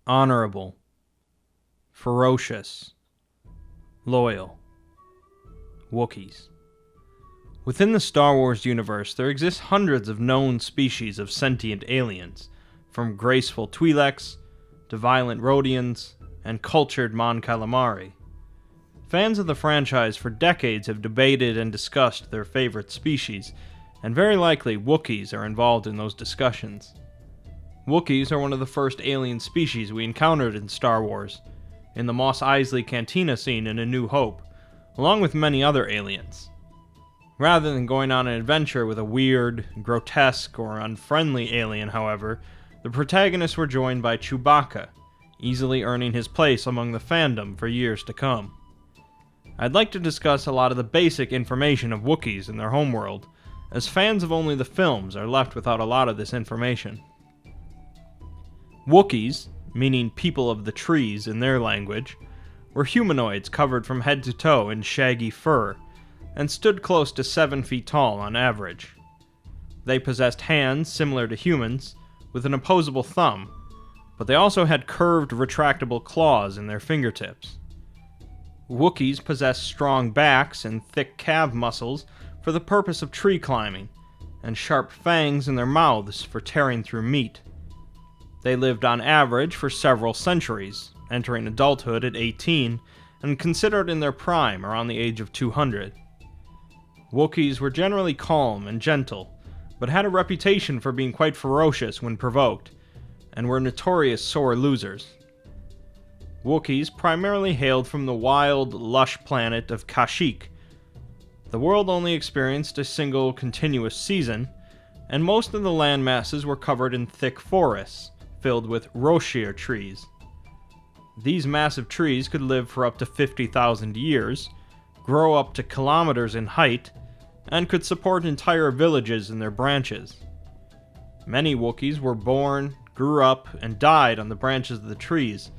honorable, ferocious, loyal. Wookiees. Within the Star Wars universe, there exist hundreds of known species of sentient aliens, from graceful Twi'leks to violent Rodians and cultured Mon Calamari. Fans of the franchise for decades have debated and discussed their favorite species, and very likely Wookiees are involved in those discussions. Wookiees are one of the first alien species we encountered in Star Wars, in the Mos Eisley Cantina scene in A New Hope, along with many other aliens. Rather than going on an adventure with a weird, grotesque, or unfriendly alien, however, the protagonists were joined by Chewbacca, easily earning his place among the fandom for years to come. I'd like to discuss a lot of the basic information of Wookiees in their homeworld, as fans of only the films are left without a lot of this information. Wookiees, meaning people of the trees in their language, were humanoids covered from head to toe in shaggy fur, and stood close to 7 feet tall on average. They possessed hands similar to humans, with an opposable thumb, but they also had curved retractable claws in their fingertips. Wookiees possess strong backs and thick calf muscles for the purpose of tree climbing, and sharp fangs in their mouths for tearing through meat. They lived on average for several centuries, entering adulthood at 18, and considered in their prime around the age of 200. Wookiees were generally calm and gentle, but had a reputation for being quite ferocious when provoked, and were notorious sore losers. Wookiees primarily hailed from the wild, lush planet of Kashyyyk. The world only experienced a single continuous season, and most of the land masses were covered in thick forests, filled with Roshir trees. These massive trees could live for up to 50,000 years, grow up to kilometers in height, and could support entire villages in their branches. Many Wookiees were born, grew up, and died on the branches of the trees,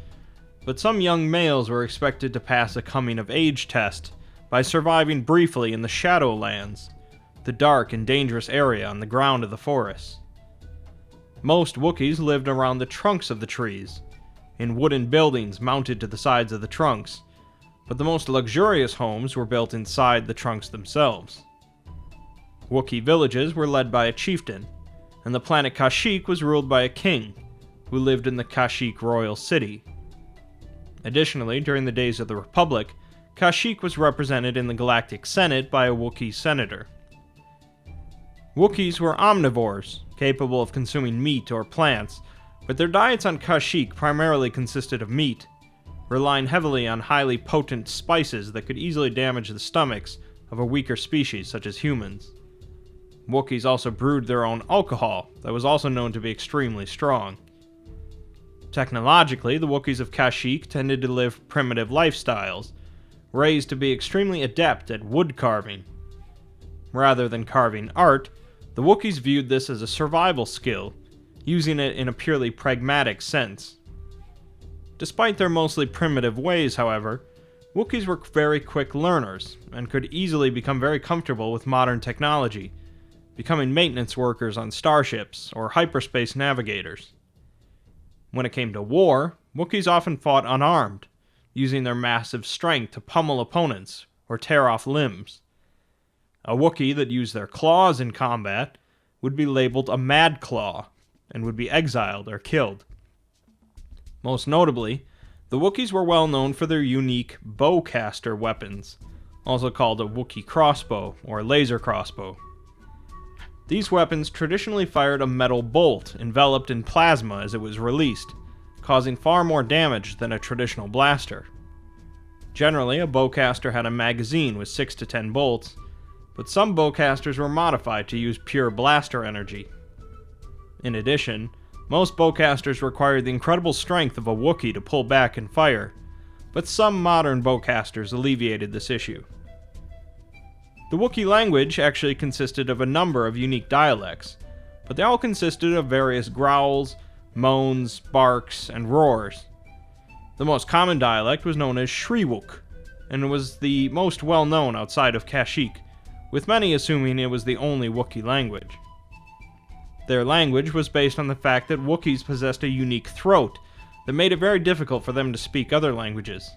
but some young males were expected to pass a coming-of-age test by surviving briefly in the Shadowlands, the dark and dangerous area on the ground of the forest. Most Wookiees lived around the trunks of the trees, in wooden buildings mounted to the sides of the trunks, but the most luxurious homes were built inside the trunks themselves. Wookiee villages were led by a chieftain, and the planet Kashyyyk was ruled by a king, who lived in the Kashyyyk royal city. Additionally, during the days of the Republic, Kashyyyk was represented in the Galactic Senate by a Wookiee senator. Wookiees were omnivores, capable of consuming meat or plants, but their diets on Kashyyyk primarily consisted of meat, relying heavily on highly potent spices that could easily damage the stomachs of a weaker species such as humans. Wookiees also brewed their own alcohol that was also known to be extremely strong. Technologically, the Wookiees of Kashyyyk tended to live primitive lifestyles, raised to be extremely adept at wood carving. Rather than carving art, the Wookiees viewed this as a survival skill, using it in a purely pragmatic sense. Despite their mostly primitive ways, however, Wookiees were very quick learners, and could easily become very comfortable with modern technology, becoming maintenance workers on starships or hyperspace navigators. When it came to war, Wookiees often fought unarmed, using their massive strength to pummel opponents or tear off limbs. A Wookiee that used their claws in combat would be labeled a Mad Claw, and would be exiled or killed. Most notably, the Wookiees were well known for their unique bowcaster weapons, also called a Wookiee crossbow or laser crossbow. These weapons traditionally fired a metal bolt enveloped in plasma as it was released, causing far more damage than a traditional blaster. Generally, a bowcaster had a magazine with 6 to 10 bolts, but some bowcasters were modified to use pure blaster energy. In addition, most bowcasters required the incredible strength of a Wookiee to pull back and fire, but some modern bowcasters alleviated this issue. The Wookiee language actually consisted of a number of unique dialects, but they all consisted of various growls, moans, barks, and roars. The most common dialect was known as Shriwook, and was the most well-known outside of Kashyyyk, with many assuming it was the only Wookiee language. Their language was based on the fact that Wookiees possessed a unique throat that made it very difficult for them to speak other languages.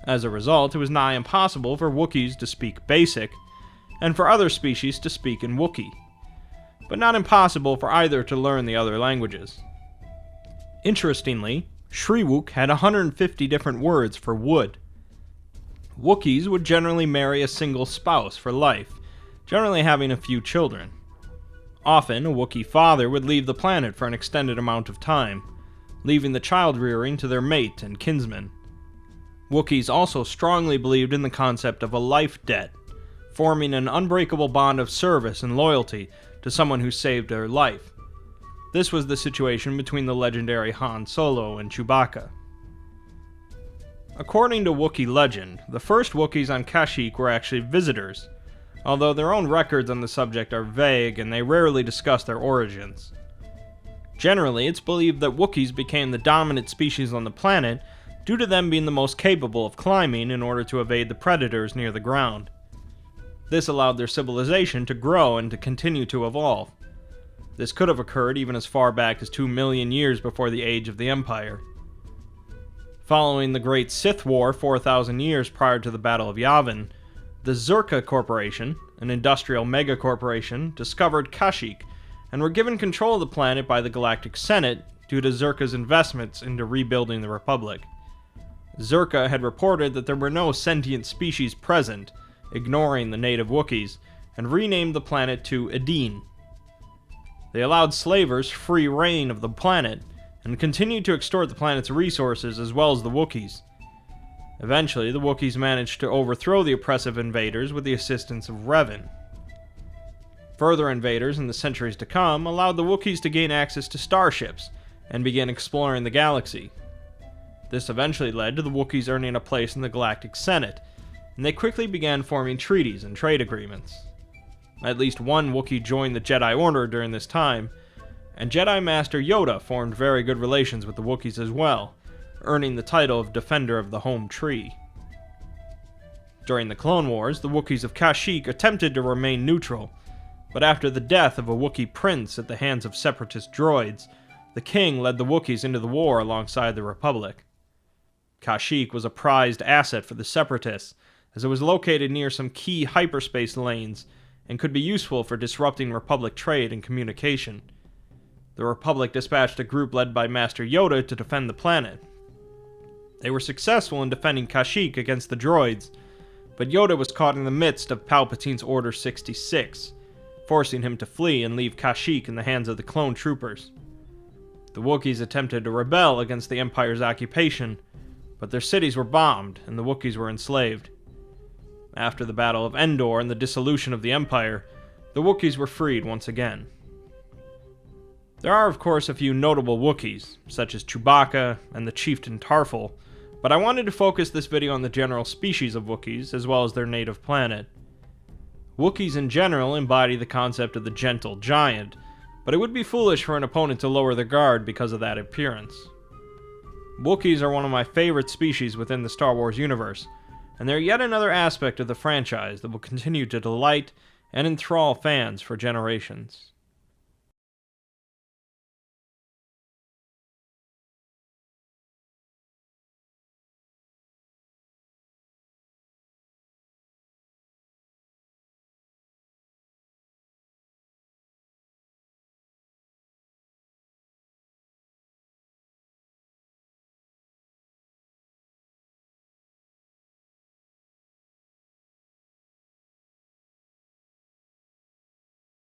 As a result, it was nigh impossible for Wookiees to speak Basic, and for other species to speak in Wookiee, but not impossible for either to learn the other languages. Interestingly, Shriwook had 150 different words for wood. Wookiees would generally marry a single spouse for life, generally having a few children. Often, a Wookiee father would leave the planet for an extended amount of time, leaving the child rearing to their mate and kinsmen. Wookiees also strongly believed in the concept of a life debt, forming an unbreakable bond of service and loyalty to someone who saved their life. This was the situation between the legendary Han Solo and Chewbacca. According to Wookiee legend, the first Wookiees on Kashyyyk were actually visitors, although their own records on the subject are vague and they rarely discuss their origins. Generally, it's believed that Wookiees became the dominant species on the planet due to them being the most capable of climbing in order to evade the predators near the ground. This allowed their civilization to grow and to continue to evolve. This could have occurred even as far back as 2 million years before the age of the Empire. Following the Great Sith War 4,000 years prior to the Battle of Yavin, the Zerka Corporation, an industrial megacorporation, discovered Kashyyyk and were given control of the planet by the Galactic Senate due to Zerka's investments into rebuilding the Republic. Zerka had reported that there were no sentient species present, ignoring the native Wookiees, and renamed the planet to Edeen. They allowed slavers free reign of the planet, and continued to extort the planet's resources as well as the Wookiees. Eventually, the Wookiees managed to overthrow the oppressive invaders with the assistance of Revan. Further invaders in the centuries to come allowed the Wookiees to gain access to starships and begin exploring the galaxy. This eventually led to the Wookiees earning a place in the Galactic Senate, and they quickly began forming treaties and trade agreements. At least one Wookiee joined the Jedi Order during this time, and Jedi Master Yoda formed very good relations with the Wookiees as well, earning the title of Defender of the Home Tree. During the Clone Wars, the Wookiees of Kashyyyk attempted to remain neutral, but after the death of a Wookiee prince at the hands of separatist droids, the king led the Wookiees into the war alongside the Republic. Kashyyyk was a prized asset for the separatists, as it was located near some key hyperspace lanes and could be useful for disrupting Republic trade and communication. The Republic dispatched a group led by Master Yoda to defend the planet. They were successful in defending Kashyyyk against the droids, but Yoda was caught in the midst of Palpatine's Order 66, forcing him to flee and leave Kashyyyk in the hands of the clone troopers. The Wookiees attempted to rebel against the Empire's occupation, but their cities were bombed and the Wookiees were enslaved. After the Battle of Endor and the dissolution of the Empire, the Wookiees were freed once again. There are, of course, a few notable Wookiees, such as Chewbacca and the Chieftain Tarful, but I wanted to focus this video on the general species of Wookiees, as well as their native planet. Wookiees in general embody the concept of the gentle giant, but it would be foolish for an opponent to lower their guard because of that appearance. Wookiees are one of my favorite species within the Star Wars universe, and they're yet another aspect of the franchise that will continue to delight and enthrall fans for generations.